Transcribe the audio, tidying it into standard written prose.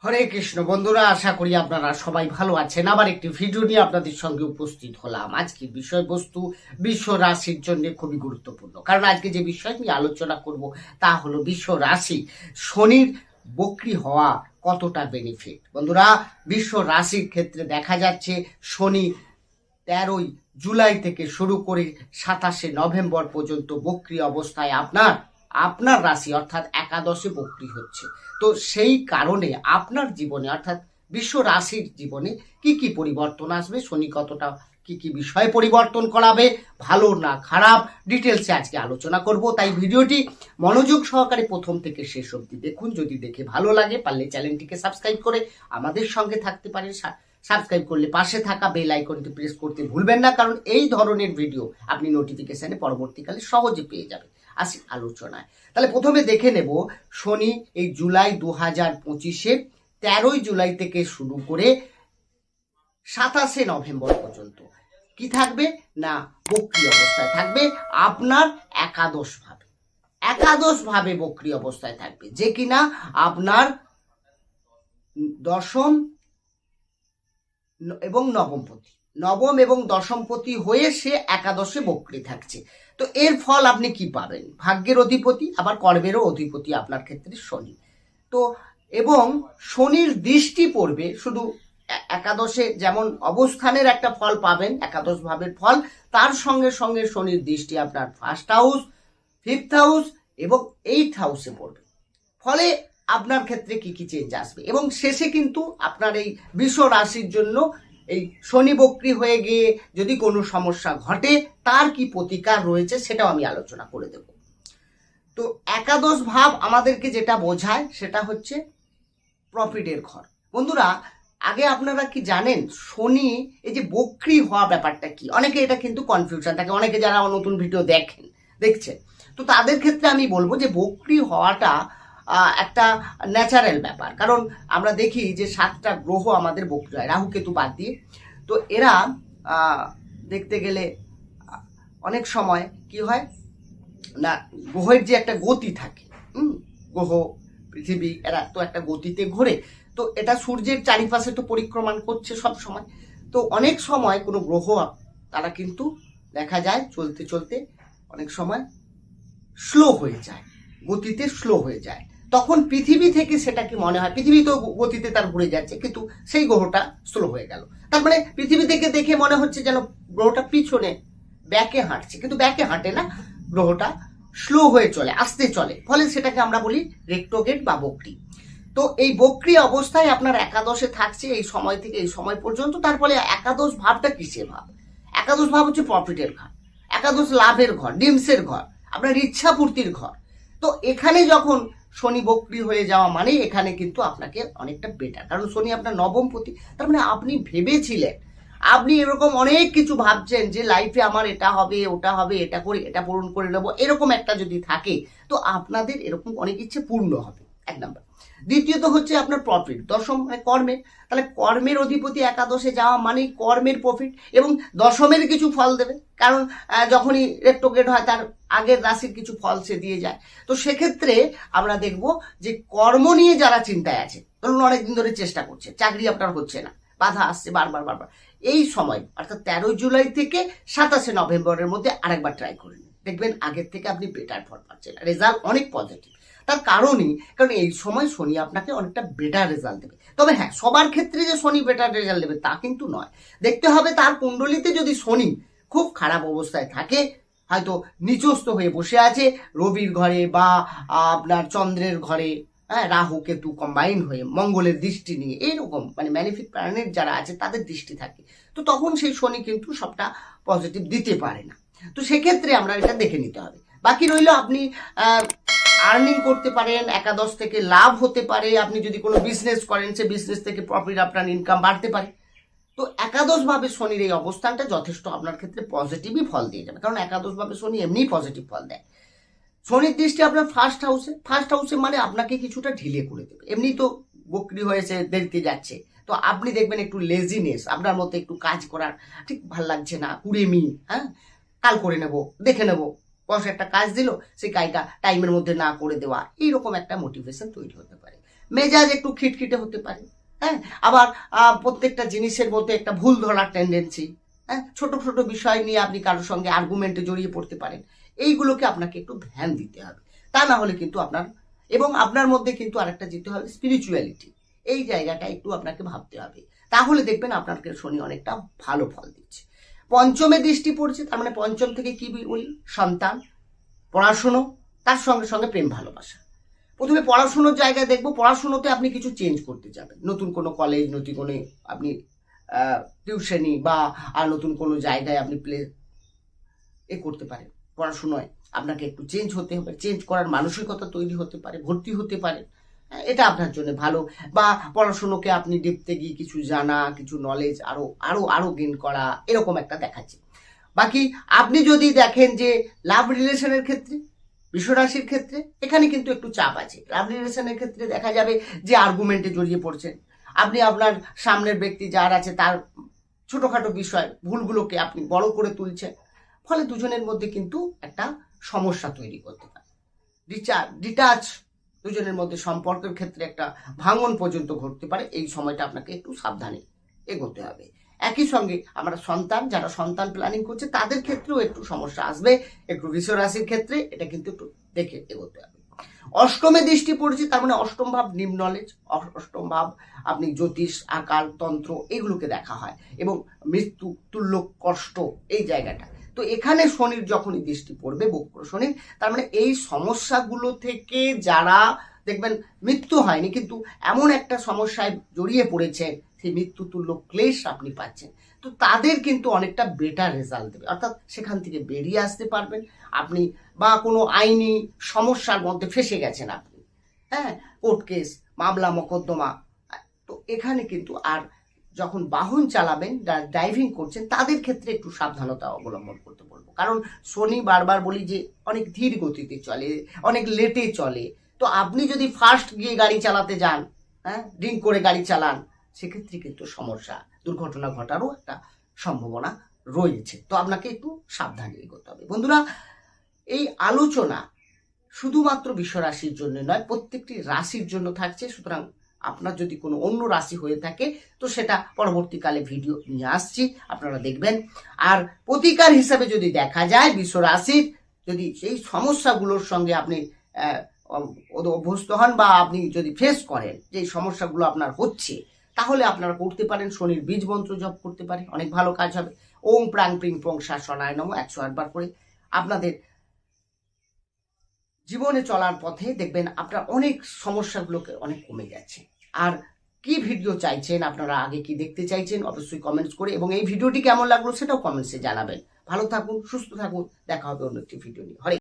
হরে কৃষ্ণ বন্ধুরা, আশা করি আপনারা সবাই ভালো আছেন। আবার একটি ভিডিও নিয়ে আপনাদের সঙ্গে উপস্থিত হলাম। আজকে বিষয়বস্তু বিশ্ব রাশির জন্য খুবই গুরুত্বপূর্ণ, কারণ আজকে যে বিষয় নিয়ে আলোচনা করব তা হলো বিশ্ব রাশি শনির বক্রি হওয়া কতটা বেনিফিট। বন্ধুরা, বিশ্ব রাশির ক্ষেত্রে দেখা যাচ্ছে শনি 13ই জুলাই থেকে শুরু করে 27শে নভেম্বর পর্যন্ত বক্রি অবস্থায় আপনার রাশি অর্থাৎ একাদশে বক্রি হচ্ছে। তো সেই কারণে আপনার জীবনে অর্থাৎ বিশ্ব রাশির জীবনে কি কি পরিবর্তন আসবে, শনি কতটা কি কি বিষয়ে পরিবর্তন করাবে, ভালো না খারাপ, ডিটেলসে আজকে আলোচনা করব। তাই ভিডিওটি মনোযোগ সহকারে প্রথম থেকে শেষ অবধি দেখুন। যদি দেখে ভালো লাগে পারলে চ্যানেলটিকে সাবস্ক্রাইব করে আমাদের সঙ্গে থাকতে পারেন। সাবস্ক্রাইব করলে পাশে থাকা বেল আইকনটি প্রেস করতে ভুলবেন না, কারণ এই ধরনের ভিডিও আপনি নোটিফিকেশনে পরবর্তীকালে সহজে পেয়ে যাবেন। আসি আলোচনায়। তাহলে প্রথমে দেখে নেব শনি এই জুলাই 2025-এ 13ই জুলাই থেকে শুরু করে 27শে নভেম্বর পর্যন্ত কি থাকবে না বক্রি অবস্থায় থাকবে আপনার একাদশ ভাবে বক্রি অবস্থায় থাকবে, যে কিনা আপনার দশম এবং নবম এবং দশমপতি হয়ে সে একাদশে বক্রি থাকছে। তো এর ফল আপনি কি পাবেন? ভাগ্যের অধিপতি আবার কর্মেরও অধিপতি আপনার ক্ষেত্রে শনি। তো এবং শনির দৃষ্টি পড়বে শুধু একাদশে, যেমন অবস্থানের একটা ফল পাবেন একাদশ ভাবের ফল, তার সঙ্গে সঙ্গে শনির দৃষ্টি আপনার ফার্স্ট হাউস, ফিফথ হাউস এবং 8th হাউসে পড়বে। ফলে আপনার ক্ষেত্রে কি কি চেঞ্জ আসবে এবং শেষে কিন্তু আপনার এই বিশ্ব রাশির জন্য এই শনি বক্রি হয়ে গিয়ে যদি কোনো সমস্যা ঘটে তার কি প্রতিকার রয়েছে সেটাও আমি আলোচনা করে দেব। তো একাদশ ভাব আমাদেরকে যেটা বোঝায় সেটা হচ্ছে প্রফিটের ঘর। বন্ধুরা, আগে আপনারা কি জানেন শনি এই যে বক্রি হওয়া ব্যাপারটা কি? অনেকে এটা কিন্তু কনফিউশন থাকে, অনেকে যারা নতুন ভিডিও দেখছেন, তো তাদের ক্ষেত্রে আমি বলবো যে বক্রি হওয়াটা একটা ন্যাচারাল ব্যাপার। কারণ আমরা দেখি যে 7টা গ্রহ আমাদের বক্রি হয়, রাহু কেতু বাদ দিয়ে। তো এরা দেখতে গেলে অনেক সময় কি হয় না, গ্রহের যে একটা গতি থাকে, গ্রহ পৃথিবী এরা তো একটা গতিতে ঘোরে। তো এটা সূর্যের চারিপাশে তো পরিক্রমণ করছে সব সময়। তো অনেক সময় কোনো গ্রহ তারা কিন্তু দেখা যায় চলতে চলতে অনেক সময় স্লো হয়ে যায়, গতিতে স্লো হয়ে যায়। তখন পৃথিবী থেকে সেটা কি মনে হয় পৃথিবী তো গতিতে তার ঘুরে যাচ্ছে, কিন্তু সেই গ্রহটা স্লো হয়ে গেল। তার মানে পৃথিবী থেকে দেখে মনে হচ্ছে যেন গ্রহটা পিছনে ব্যাকে হাঁটছে, কিন্তু ব্যাকে হাঁটে না, গ্রহটা স্লো হয়ে চলে, আস্তে চলে। ফলে সেটাকে আমরা বলি রেক্টোগেট বা বক্রি। তো এই বক্রি অবস্থায় আপনার একাদশে থাকছে এই সময় থেকে এই সময় পর্যন্ত। তার ফলে একাদশ ভাবটা কিসের ভাব? একাদশ ভাব হচ্ছে প্রফিটের ঘর, একাদশ লাভের ঘর, ডিমসের ঘর, আপনার ইচ্ছা পূর্তির ঘর। তো এখানে যখন শনি বক্রি হয়ে যাওয়া মানে এখানে কিন্তু আপনাকে অনেকটা বেটার, কারণ শনি আপনার নবমপতি। তার মানে আপনি ভেবেছিলেন, আপনি এরকম অনেক কিছু ভাবছেন যে লাইফে আমার এটা হবে ওটা হবে, এটা করে এটা পূরণ করে নেবো, এরকম একটা যদি থাকে তো আপনাদের এরকম অনেক ইচ্ছে পূর্ণ হবে, এক নাম্বার। দ্বিতীয়ত হচ্ছে আপনার প্রফিট, দশম মানে কর্মের। তাহলে কর্মের অধিপতি একাদশে যাওয়া মানে কর্মের প্রফিট এবং দশমের কিছু ফল দেবে, কারণ যখনই রেক্টোগেট হয় তার আগের রাশির কিছু ফল সে দিয়ে যায়। তো সেক্ষেত্রে আমরা দেখব যে কর্ম নিয়ে যারা চিন্তায় আছে, ধরুন অনেকদিন ধরে চেষ্টা করছে, চাকরি আপনার হচ্ছে না, বাধা আসছে বারবার, এই সময় অর্থাৎ 13 জুলাই থেকে 27শে নভেম্বরের মধ্যে আরেকবার ট্রাই করে নিন, দেখবেন আগের থেকে আপনি বেটার ফল পাচ্ছেন, রেজাল্ট অনেক পজিটিভ। তার কারণ এই সময় শনি আপনাকে অনেকটা বেটার রেজাল্ট দেবে। তবে হ্যাঁ, সবার ক্ষেত্রে যে শনি বেটার রেজাল্ট দেবে তা কিন্তু নয়। দেখতে হবে তার কুণ্ডলিতে যদি শনি খুব খারাপ অবস্থায় থাকে, হয়তো নিচস্থ হয়ে বসে আছে রবির ঘরে বা আপনার চন্দ্রের ঘরে, হ্যাঁ, রাহু কেতু কম্বাইন হয়ে মঙ্গলের দৃষ্টি নিয়ে, এইরকম মানে ম্যালিফিক প্ল্যানেট যারা আছে তাদের দৃষ্টি থাকে, তো তখন সেই শনি কিন্তু সবটা পজিটিভ দিতে পারে না। তো সেক্ষেত্রে আমরা এটা দেখে নিতে হবে। বাকি রইল আপনি আর্নিং করতে পারেন, একাদশ থেকে লাভ হতে পারে, আপনি যদি কোনো বিজনেস করেন সে বিজনেস থেকে প্রফিট আপনার ইনকাম বাড়তে পারে। তো একাদশ ভাবে শনির এই অবস্থানটা যথেষ্ট আপনার ক্ষেত্রে পজিটিভই ফল দিয়ে যাবে, কারণ একাদশ ভাবে শনি এমনিই পজিটিভ ফল দেয়। শনির দৃষ্টি আপনার ফার্স্ট হাউসে মানে আপনাকে কিছুটা ঢিলে করে দেবে। এমনি তো বকরি হয়েছে, দেরিতে যাচ্ছে, তো আপনি দেখবেন একটু লেজিনেস আপনার মধ্যে, একটু কাজ করার ঠিক ভাল লাগছে না, কুড়েমি, হ্যাঁ, কাল করে নেব, দেখে নেব, বস একটা কাজ দিল সেই কাজটা টাইমের মধ্যে না করে দেওয়া, এইরকম একটা মোটিভেশন তৈরি হতে পারে। মেজাজ একটু খিটখিটে হতে পারে। হ্যাঁ, আবার প্রত্যেকটা জিনিসের মধ্যে একটা ভুল ধরার টেন্ডেন্সি। হ্যাঁ, ছোট ছোট বিষয় নিয়ে আপনি কারোর সঙ্গে আর্গুমেন্টে জড়িয়ে পড়তে পারেন। এইগুলোকে আপনাকে একটু ধ্যান দিতে হবে। তা না হলে কিন্তু আপনার মধ্যে কিন্তু আরেকটা যেতে হবে স্পিরিচুয়ালিটি। এই জায়গাটা একটু আপনাকে ভাবতে হবে। তাহলে দেখবেন আপনাকে শনি অনেকটা ভালো ফল দিচ্ছে। পঞ্চমে দৃষ্টি পড়ছে, তার মানে পঞ্চম থেকে কি বলি, সন্তান, পড়াশুনো, তার সঙ্গে সঙ্গে প্রেম ভালোবাসা। প্রথমে পড়াশুনোর জায়গায় দেখবো, পড়াশুনোতে আপনি কিছু চেঞ্জ করতে যাবেন, নতুন কোনো কলেজ, নতুন কোনো আপনি টিউশনি বা আর নতুন কোনো জায়গায় আপনি করতে পারেন। পড়াশোনায় আপনাকে একটু চেঞ্জ হতে হবে, চেঞ্জ করার মানসিকতা তৈরি হতে পারে, ভর্তি হতে পারে, এটা আপনার জন্য ভালো। বা পড়াশুনোকে আপনি ডেপতে গিয়ে কিছু জানা, কিছু নলেজ আরো আরো আরো গেইন করা, এরকম একটা দেখাচ্ছে। বাকি আপনি যদি দেখেন যে লাভ রিলেশনের ক্ষেত্রে, বিশ্বরাশির ক্ষেত্রে এখানে কিন্তু একটু চাপ আছে। লাভ রিলেশনের ক্ষেত্রে দেখা যাবে যে আর্গুমেন্টে জড়িয়ে পড়ছেন আপনি, আপনার সামনের ব্যক্তি যার আছে তার ছোটখাটো বিষয় ভুলগুলোকে আপনি বড় করে তুলছেন, ফলে দুজনের মধ্যে কিন্তু একটা সমস্যা তৈরি করতে পারে। ডিটাচ দুজনের মধ্যে সম্পর্কের ক্ষেত্রে একটা ভাঙন পর্যন্ত ঘটতে পারে। এই সময়টা আপনাকে একটু সাবধানে এগোতে হবে। একই সঙ্গে আমরা যারা সন্তান প্ল্যানিং করছে তাদের ক্ষেত্রেও একটু সমস্যা আসবে, একটু বৃষ রাশির ক্ষেত্রে এটা কিন্তু একটু দেখে এগোতে হবে। অষ্টমে দৃষ্টি পড়ছে, তার মানে অষ্টম ভাব নিম নলেজ, অষ্টম ভাব আপনি জ্যোতিষ, আকাল, তন্ত্র এগুলোকে দেখা হয়, এবং মৃত্যু, তুল্য, কষ্ট, এই জায়গাটা। তো এখানে শনির যখনই দৃষ্টি পড়বে, বক্র শনির, তার মানে এই সমস্যাগুলো থেকে যারা দেখবেন মৃত্যু হয়নি কিন্তু এমন একটা সমস্যায় জড়িয়ে পড়েছে, সেই মৃত্যু তুল্য ক্লেশ আপনি পাচ্ছেন, তো তাদের কিন্তু অনেকটা বেটার রেজাল্ট দেবে, অর্থাৎ সেখান থেকে বেরিয়ে আসতে পারবেন আপনি। বা কোনো আইনি সমস্যার মধ্যে ফেসে গেছেন আপনি, হ্যাঁ, কোর্ট কেস, মামলা মোকদ্দমা, তো এখানে কিন্তু আর যখন বাহন চালাবেন, ড্রাইভিং করছেন, তাদের ক্ষেত্রে একটু সাবধানতা অবলম্বন করতে বলবো। কারণ শনি বারবার বলি যে অনেক ধীর গতিতে চলে, অনেক লেটে চলে। তো আপনি যদি ফাস্ট গিয়ে গাড়ি চালাতে যান, হ্যাঁ, ড্রিঙ্ক করে গাড়ি চালান, সেক্ষেত্রে কিন্তু সমস্যা, দুর্ঘটনা ঘটারও একটা সম্ভাবনা রয়েছে। তো আপনাকে একটু সাবধানে এগোতে হবে। বন্ধুরা, এই আলোচনা শুধুমাত্র বিশ্ব রাশির জন্য নয়, প্রত্যেকটি রাশির জন্য থাকছে। সুতরাং আপনার যদি কোনো অন্য রাশি হয়ে থাকে তো সেটা পরবর্তীকালে ভিডিও নিয়ে আসছি, আপনারা দেখবেন। আর প্রতিকার হিসাবে যদি দেখা যায়, বিশ্ব রাশির যদি সেই সমস্যাগুলোর সঙ্গে আপনি অভ্যস্ত হন বা আপনি যদি ফেস করেন যে সমস্যাগুলো আপনার হচ্ছে, তাহলে আপনারা করতে পারেন শনির বীজ মন্ত্র জপ করতে পারেন, অনেক ভালো কাজ হবে। ওম প্রাং প্রিং প্রং শাসনায় নমঃ 108 বার করে আপনাদের জীবনে চলার পথে দেখবেন আপনার অনেক সমস্যাগুলোকে অনেক কমে যাচ্ছে। আর কি ভিডিও চাইছেন আপনারা, আগে কি দেখতে চাইছেন, অবশ্যই কমেন্টস করে, এবং এই ভিডিওটি কেমন লাগলো সেটাও কমেন্টসে জানাবেন। ভালো থাকুন, সুস্থ থাকুন, দেখা হবে অন্য একটি ভিডিও নিয়ে। হরে